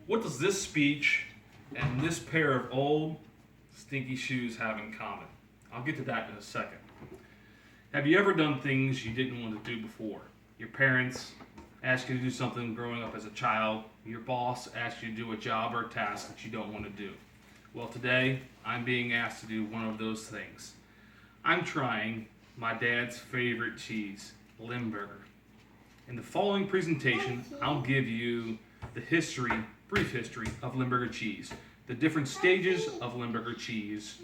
What does this speech and this pair of old, stinky shoes have in common? I'll get to that in a second. Have you ever done things you didn't want to do before? Your parents asked you to do something growing up as a child. Your boss asked you to do a job or a task that you don't want to do. Well, today I'm being asked to do one of those things. I'm trying my dad's favorite cheese, Limburger. In the following presentation, I'll give you the brief history of Limburger cheese, the different stages of Limburger cheese,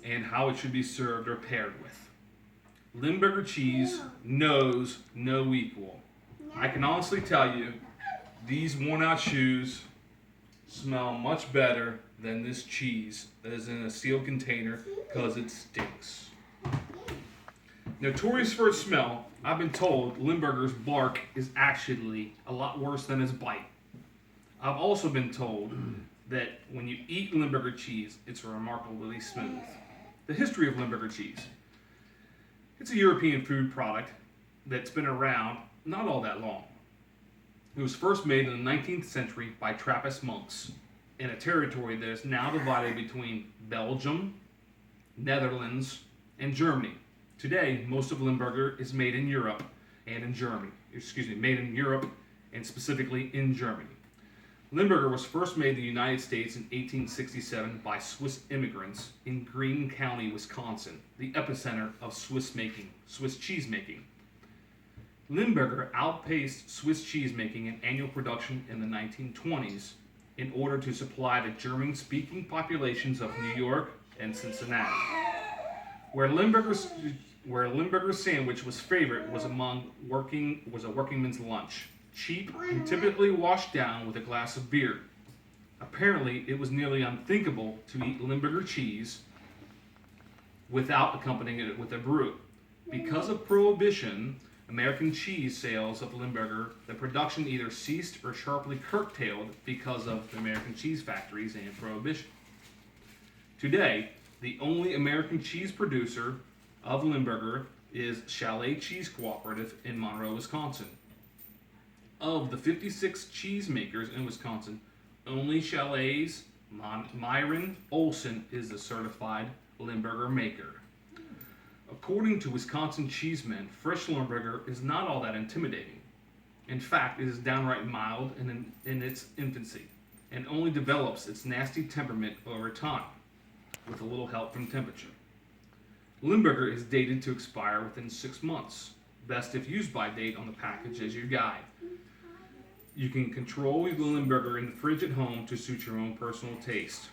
and how it should be served or paired with. Limburger cheese knows no equal. I can honestly tell you, these worn out shoes smell much better than this cheese that is in a sealed container because it stinks. Notorious for its smell, I've been told Limburger's bark is actually a lot worse than its bite. I've also been told that when you eat Limburger cheese, it's remarkably smooth. The history of Limburger cheese. It's a European food product that's been around not all that long. It was first made in the 19th century by Trappist monks in a territory that is now divided between Belgium, Netherlands, and Germany. Today, most of Limburger is made in Europe and in Germany. Made in Europe and specifically in Germany. Limburger was first made in the United States in 1867 by Swiss immigrants in Greene County, Wisconsin, the epicenter of Swiss cheese making. Limburger outpaced Swiss cheese making in annual production in the 1920s in order to supply the German-speaking populations of New York and Cincinnati. Where Limburger's sandwich was favorite was a workingman's lunch, cheap and typically washed down with a glass of beer. Apparently, it was nearly unthinkable to eat Limburger cheese without accompanying it with a brew. Because of Prohibition, American cheese sales of Limburger, the production either ceased or sharply curtailed because of the American cheese factories and Prohibition. Today, the only American cheese producer of Limburger is Chalet Cheese Cooperative in Monroe, Wisconsin. Of the 56 cheese makers in Wisconsin, only Chalet's Myron Olson is the certified Limburger maker. According to Wisconsin cheesemen, fresh Limburger is not all that intimidating. In fact, it is downright mild in its infancy and only develops its nasty temperament over time, with a little help from temperature. Limburger is dated to expire within 6 months. Best if used by date on the package as your guide. You can control the Limburger in the fridge at home to suit your own personal taste.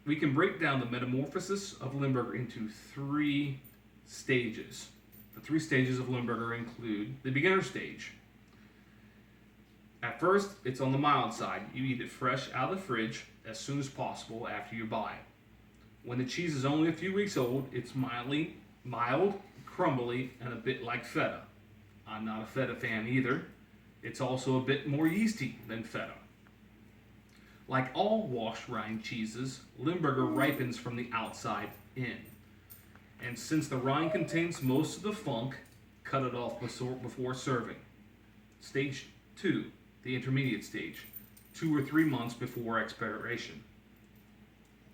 We can break down the metamorphosis of Limburger into 3 stages. The 3 stages of Limburger include the beginner stage. At first, it's on the mild side. You eat it fresh out of the fridge as soon as possible after you buy it. When the cheese is only a few weeks old, it's mild, crumbly, and a bit like feta. I'm not a feta fan either. It's also a bit more yeasty than feta. Like all washed rind cheeses, Limburger ripens from the outside in. And since the rind contains most of the funk, cut it off before serving. Stage 2, the intermediate stage, 2 or 3 months before expiration.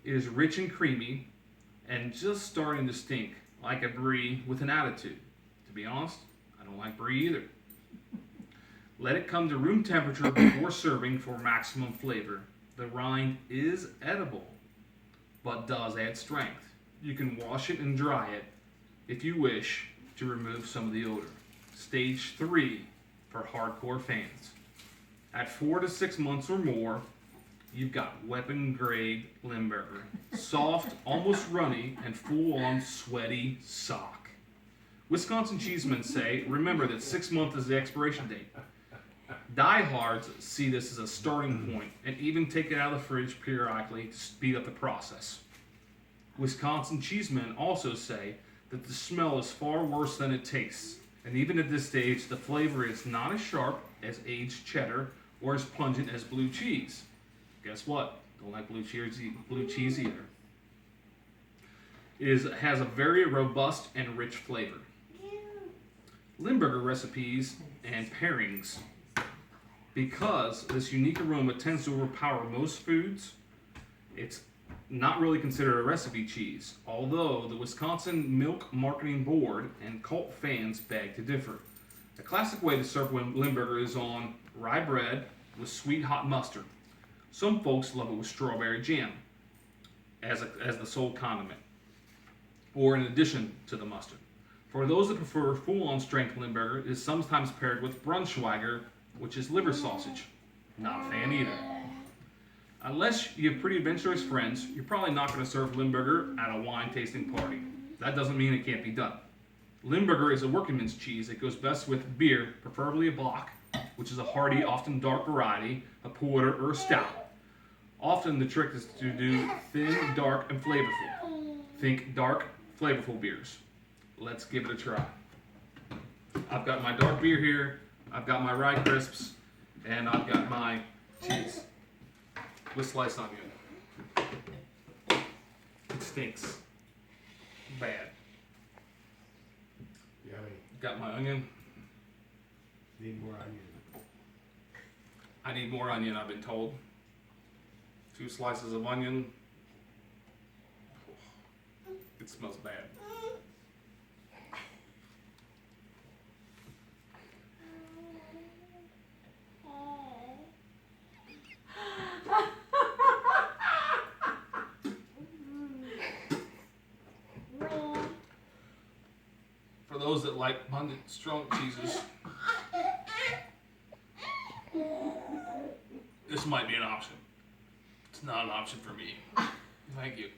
It is rich and creamy and just starting to stink like a brie with an attitude. To be honest, I don't like brie either. Let it come to room temperature before serving for maximum flavor. The rind is edible, but does add strength. You can wash it and dry it if you wish to remove some of the odor. Stage 3 for hardcore fans. At 4 to 6 months or more, you've got weapon grade Limburger. Soft, almost runny, and full on sweaty sock. Wisconsin cheesemen say, remember that 6 months is the expiration date. Diehards see this as a starting point and even take it out of the fridge periodically to speed up the process. Wisconsin cheesemen also say that the smell is far worse than it tastes, and even at this stage, the flavor is not as sharp as aged cheddar or as pungent as blue cheese. Guess what? Don't like blue cheese either. It has a very robust and rich flavor. Limburger recipes and pairings Because this unique aroma tends to overpower most foods, it's not really considered a recipe cheese, although the Wisconsin Milk Marketing Board and cult fans beg to differ. A classic way to serve Limburger is on rye bread with sweet hot mustard. Some folks love it with strawberry jam as the sole condiment, or in addition to the mustard. For those that prefer full-on strength Limburger, it is sometimes paired with Braunschweiger, which is liver sausage. Not a fan either. Unless you have pretty adventurous friends, you're probably not going to serve Limburger at a wine tasting party. That doesn't mean it can't be done. Limburger is a workingman's cheese that goes best with beer, preferably a Bock, which is a hearty, often dark variety, a porter, or a stout. Often the trick is to do thin, dark, and flavorful. Think dark, flavorful beers. Let's give it a try. I've got my dark beer here, I've got my rye crisps, and I've got my cheese with sliced onion. It stinks bad. Yummy. Got my onion. Need more onion. I need more onion, I've been told. 2 slices of onion. It smells bad. For those that like abundant, strong cheeses, this might be an option. It's not an option for me. Thank you.